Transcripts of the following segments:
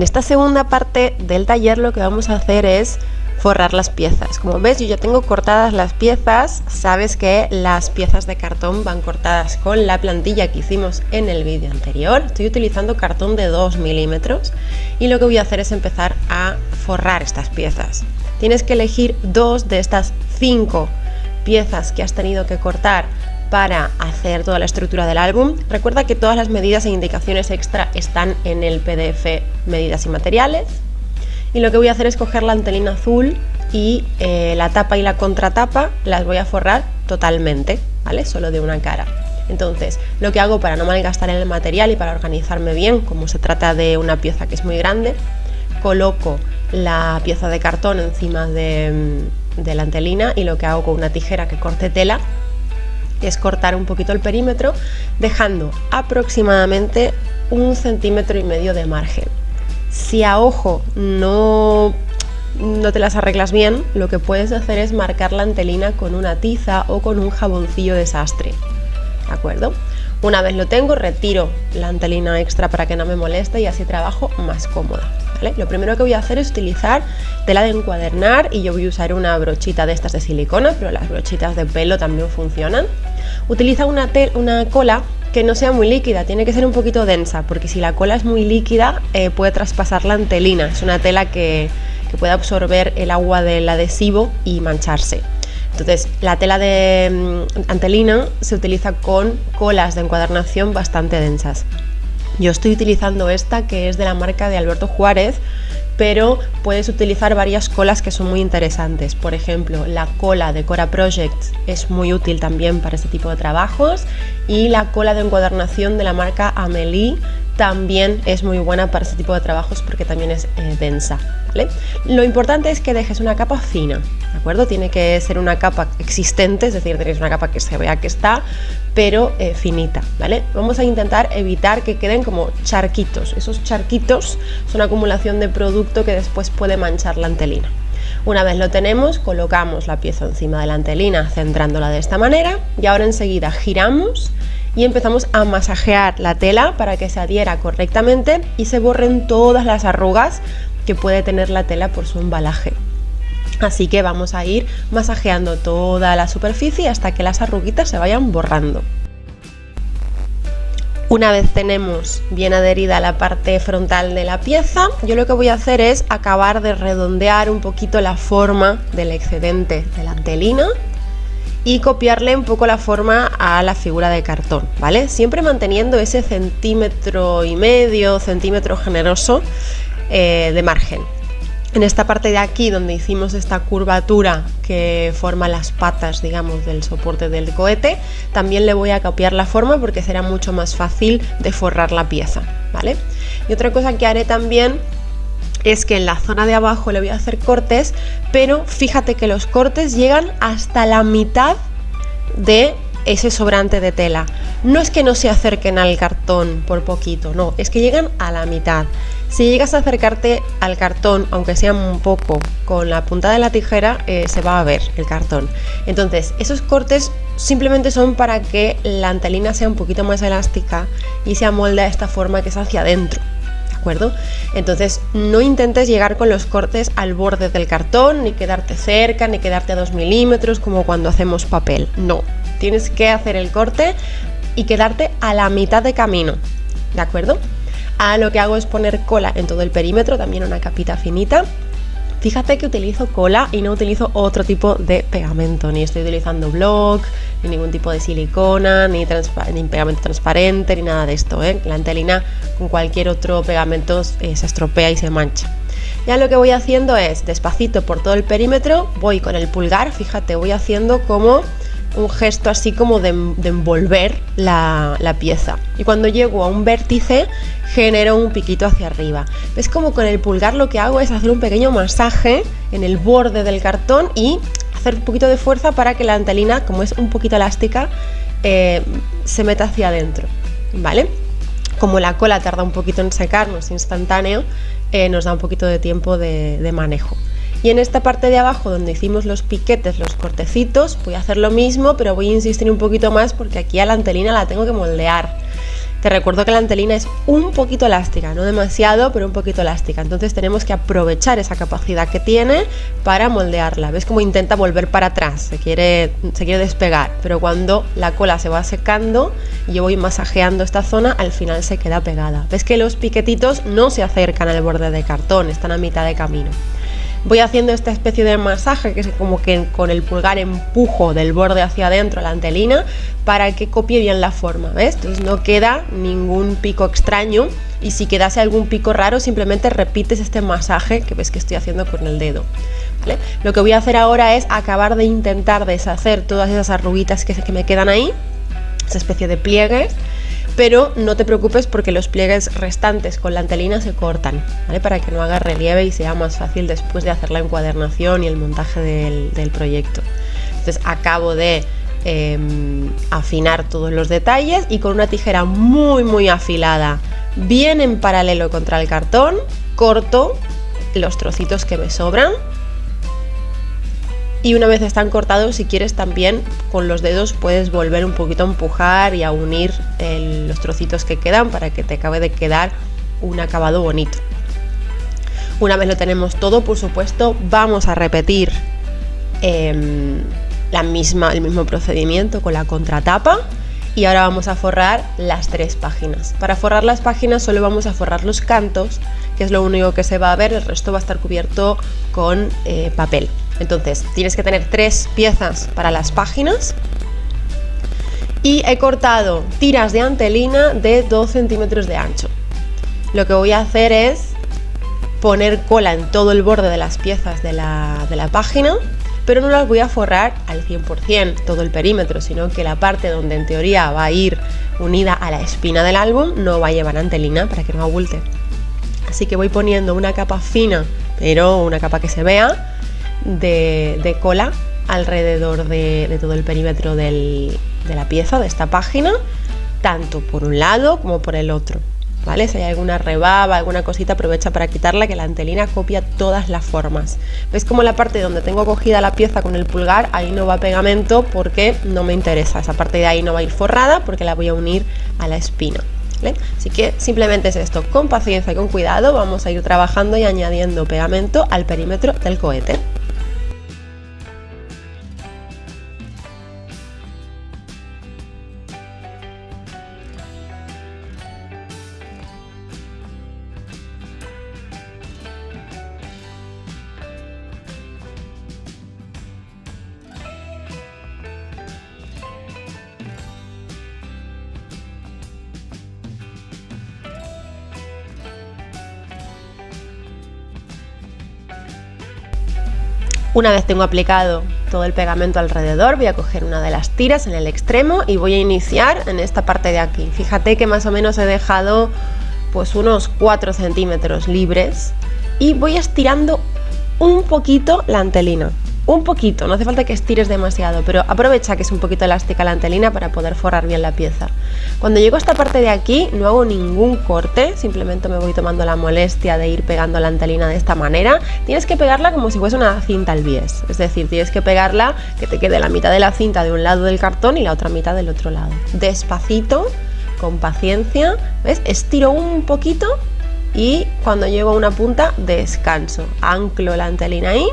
En esta segunda parte del taller lo que vamos a hacer es forrar las piezas. Como ves, yo ya tengo cortadas las piezas. Sabes que las piezas de cartón van cortadas con la plantilla que hicimos en el vídeo anterior. Estoy utilizando cartón de 2 milímetros y lo que voy a hacer es empezar a forrar estas piezas. Tienes que elegir 2 de estas 5 piezas que has tenido que cortar para hacer toda la estructura del álbum. Recuerda que todas las medidas e indicaciones extra están en el PDF Medidas y Materiales. Y lo que voy a hacer es coger la antelina azul y la tapa y la contratapa las voy a forrar totalmente, ¿vale? Solo de una cara. Entonces, lo que hago para no malgastar el material y para organizarme bien, como se trata de una pieza que es muy grande, coloco la pieza de cartón encima de la antelina y lo que hago con una tijera que corte tela es cortar un poquito el perímetro, dejando aproximadamente 1,5 centímetros de margen. Si a ojo no te las arreglas bien, lo que puedes hacer es marcar la antelina con una tiza o con un jaboncillo de sastre, ¿de acuerdo? Una vez lo tengo, retiro la antelina extra para que no me moleste y así trabajo más cómoda, ¿vale? Lo primero que voy a hacer es utilizar tela de encuadernar y yo voy a usar una brochita de estas de silicona, pero las brochitas de pelo también funcionan. Utiliza una cola que no sea muy líquida, tiene que ser un poquito densa, porque si la cola es muy líquida puede traspasar la antelina. Es una tela que puede absorber el agua del adhesivo y mancharse. Entonces, la tela de antelina se utiliza con colas de encuadernación bastante densas. Yo estoy utilizando esta, que es de la marca de Alberto Juárez, pero puedes utilizar varias colas que son muy interesantes. Por ejemplo, la cola de Cora Project es muy útil también para este tipo de trabajos, y la cola de encuadernación de la marca Amelie también es muy buena para este tipo de trabajos porque también es densa, ¿vale? Lo importante es que dejes una capa fina, ¿de acuerdo? Tiene que ser una capa existente, es decir, tenéis una capa que se vea que está, pero finita, ¿vale? Vamos a intentar evitar que queden como charquitos. Esos charquitos son acumulación de producto que después puede manchar la antelina. Una vez lo tenemos, colocamos la pieza encima de la antelina centrándola de esta manera y ahora enseguida giramos y empezamos a masajear la tela para que se adhiera correctamente y se borren todas las arrugas que puede tener la tela por su embalaje. Así que vamos a ir masajeando toda la superficie hasta que las arruguitas se vayan borrando. Una vez tenemos bien adherida la parte frontal de la pieza, yo lo que voy a hacer es acabar de redondear un poquito la forma del excedente de la antelina y copiarle un poco la forma a la figura de cartón, ¿vale? Siempre manteniendo ese 1,5 centímetro generoso de margen. En esta parte de aquí, donde hicimos esta curvatura que forma las patas, digamos, del soporte del cohete, también le voy a copiar la forma porque será mucho más fácil de forrar la pieza, ¿vale? Y otra cosa que haré también es que en la zona de abajo le voy a hacer cortes, pero fíjate que los cortes llegan hasta la mitad de ese sobrante de tela. No es que no se acerquen al cartón por poquito, no, es que llegan a la mitad. Si llegas a acercarte al cartón, aunque sea un poco, con la punta de la tijera, se va a ver el cartón. Entonces, esos cortes simplemente son para que la antelina sea un poquito más elástica y se amolde a esta forma que es hacia adentro. ¿De acuerdo? Entonces, no intentes llegar con los cortes al borde del cartón, ni quedarte cerca, ni quedarte a 2 milímetros como cuando hacemos papel. No, tienes que hacer el corte y quedarte a la mitad de camino, ¿de acuerdo? Lo que hago es poner cola en todo el perímetro, también una capita finita. Fíjate que utilizo cola y no utilizo otro tipo de pegamento, ni estoy utilizando block, ni ningún tipo de silicona, ni pegamento transparente, ni nada de esto, ¿eh? La antelina con cualquier otro pegamento se estropea y se mancha. Ya lo que voy haciendo es, despacito por todo el perímetro, voy con el pulgar, fíjate, voy haciendo como un gesto así como de envolver la pieza, y cuando llego a un vértice genero un piquito hacia arriba. ¿Ves? Como con el pulgar lo que hago es hacer un pequeño masaje en el borde del cartón y hacer un poquito de fuerza para que la antelina, como es un poquito elástica, se meta hacia adentro, ¿vale? Como la cola tarda un poquito en secar, no es instantáneo, nos da un poquito de tiempo de manejo. Y en esta parte de abajo donde hicimos los piquetes, los cortecitos, voy a hacer lo mismo, pero voy a insistir un poquito más porque aquí a la antelina la tengo que moldear. Te recuerdo que la antelina es un poquito elástica, no demasiado, pero un poquito elástica. Entonces tenemos que aprovechar esa capacidad que tiene para moldearla. ¿Ves cómo intenta volver para atrás? Se quiere despegar, pero cuando la cola se va secando y yo voy masajeando esta zona, al final se queda pegada. ¿Ves que los piquetitos no se acercan al borde de cartón, están a mitad de camino? Voy haciendo esta especie de masaje que es como que con el pulgar empujo del borde hacia adentro la antelina para que copie bien la forma, ¿ves? Entonces no queda ningún pico extraño y si quedase algún pico raro simplemente repites este masaje que ves que estoy haciendo con el dedo, ¿vale? Lo que voy a hacer ahora es acabar de intentar deshacer todas esas arruguitas que me quedan ahí, esa especie de pliegues. Pero no te preocupes porque los pliegues restantes con la antelina se cortan, ¿vale? Para que no haga relieve y sea más fácil después de hacer la encuadernación y el montaje del proyecto. Entonces acabo de afinar todos los detalles y con una tijera muy afilada, bien en paralelo contra el cartón, corto los trocitos que me sobran. Y una vez están cortados, si quieres también con los dedos puedes volver un poquito a empujar y a unir los trocitos que quedan para que te acabe de quedar un acabado bonito. Una vez lo tenemos todo, por supuesto, vamos a repetir el mismo procedimiento con la contratapa y ahora vamos a forrar las 3 páginas. Para forrar las páginas solo vamos a forrar los cantos, que es lo único que se va a ver, el resto va a estar cubierto con papel. Entonces tienes que tener 3 piezas para las páginas y he cortado tiras de antelina de 2 centímetros de ancho. Lo que voy a hacer es poner cola en todo el borde de las piezas de la página, pero no las voy a forrar al 100% todo el perímetro, sino que la parte donde en teoría va a ir unida a la espina del álbum no va a llevar antelina para que no abulte. Así que voy poniendo una capa fina, pero una capa que se vea, de cola alrededor de todo el perímetro de la pieza, de esta página, tanto por un lado como por el otro, ¿vale? Si hay alguna rebaba, alguna cosita, aprovecha para quitarla, que la antelina copia todas las formas. ¿Ves como la parte donde tengo cogida la pieza con el pulgar, ahí no va pegamento porque no me interesa? Esa parte de ahí no va a ir forrada porque la voy a unir a la espina, ¿vale? Así que simplemente es esto, con paciencia y con cuidado vamos a ir trabajando y añadiendo pegamento al perímetro del cohete. Una vez tengo aplicado todo el pegamento alrededor, voy a coger una de las tiras en el extremo y voy a iniciar en esta parte de aquí. Fíjate que más o menos he dejado pues unos 4 centímetros libres y voy estirando un poquito la antelina. Un poquito, no hace falta que estires demasiado, pero aprovecha que es un poquito elástica la antelina para poder forrar bien la pieza. Cuando llego a esta parte de aquí no hago ningún corte, simplemente me voy tomando la molestia de ir pegando la antelina de esta manera. Tienes que pegarla como si fuese una cinta al bies, es decir, tienes que pegarla que te quede la mitad de la cinta de un lado del cartón y la otra mitad del otro lado. Despacito, con paciencia, ¿ves? Estiro un poquito y cuando llego a una punta descanso, anclo la antelina ahí,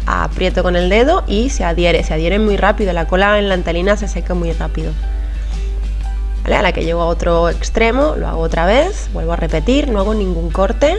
aprieto con el dedo y se adhiere muy rápido, la cola en la antelina se seca muy rápido, ¿vale? A la que llego a otro extremo lo hago otra vez, vuelvo a repetir, no hago ningún corte,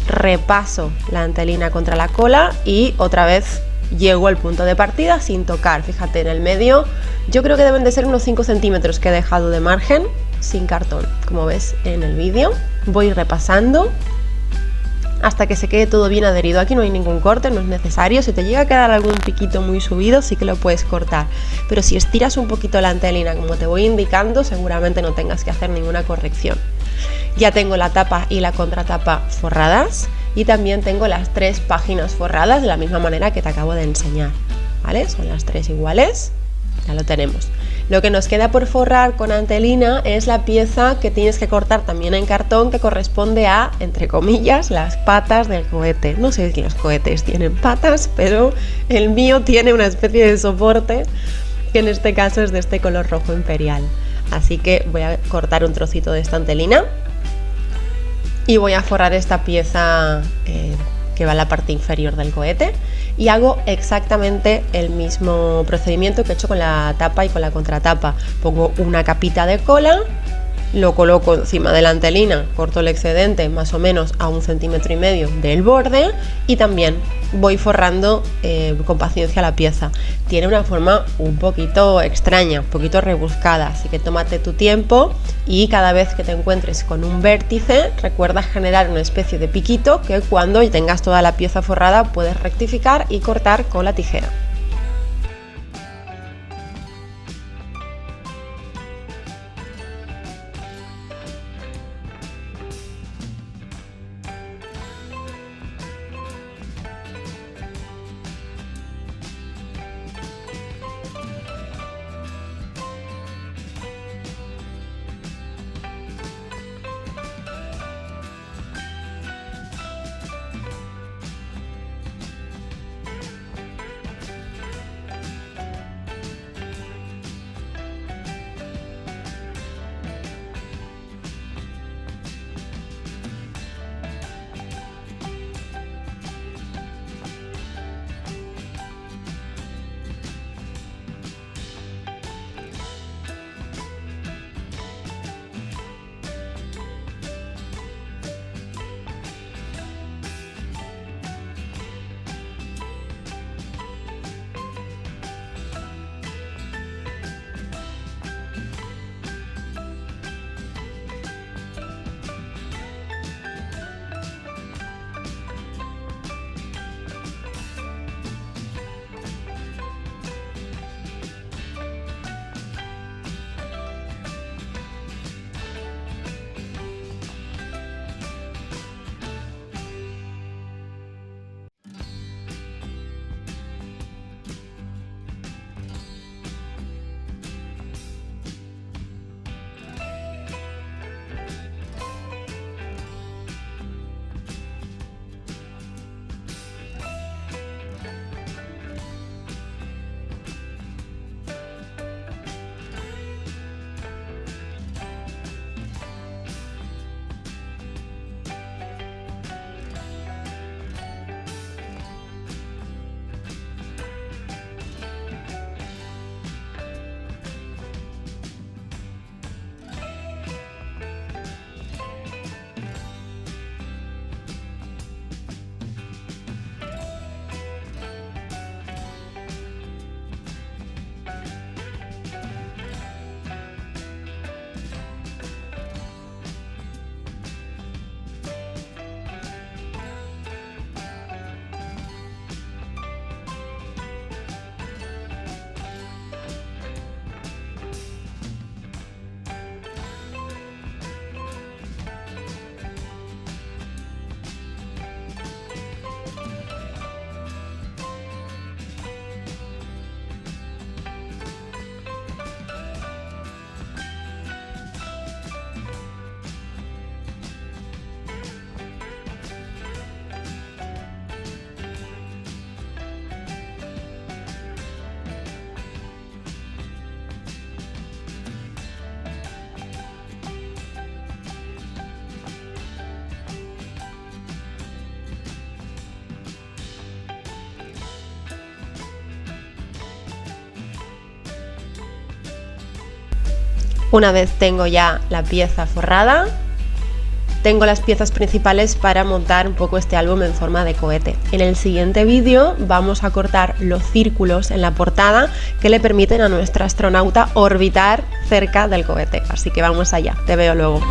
repaso la antelina contra la cola y otra vez llego al punto de partida sin tocar. Fíjate, en el medio yo creo que deben de ser unos 5 centímetros que he dejado de margen sin cartón, como ves en el vídeo. Voy repasando hasta que se quede todo bien adherido. Aquí no hay ningún corte, no es necesario. Si te llega a quedar algún piquito muy subido sí que lo puedes cortar, pero si estiras un poquito la antelina como te voy indicando, seguramente no tengas que hacer ninguna corrección. Ya tengo la tapa y la contratapa forradas y también tengo las 3 páginas forradas de la misma manera que te acabo de enseñar, ¿vale? Son las 3 iguales, ya lo tenemos. Lo que nos queda por forrar con antelina es la pieza que tienes que cortar también en cartón, que corresponde a, entre comillas, las patas del cohete. No sé si los cohetes tienen patas, pero el mío tiene una especie de soporte que en este caso es de este color rojo imperial. Así que voy a cortar un trocito de estantelina y voy a forrar esta pieza que va en la parte inferior del cohete, y hago exactamente el mismo procedimiento que he hecho con la tapa y con la contratapa. Pongo una capita de cola, lo coloco encima de la antelina, corto el excedente más o menos a 1,5 centímetros del borde y también voy forrando con paciencia la pieza. Tiene una forma un poquito extraña, un poquito rebuscada, así que tómate tu tiempo y cada vez que te encuentres con un vértice recuerda generar una especie de piquito que cuando tengas toda la pieza forrada puedes rectificar y cortar con la tijera. Una vez tengo ya la pieza forrada, tengo las piezas principales para montar un poco este álbum en forma de cohete. En el siguiente vídeo vamos a cortar los círculos en la portada que le permiten a nuestra astronauta orbitar cerca del cohete. Así que vamos allá, te veo luego.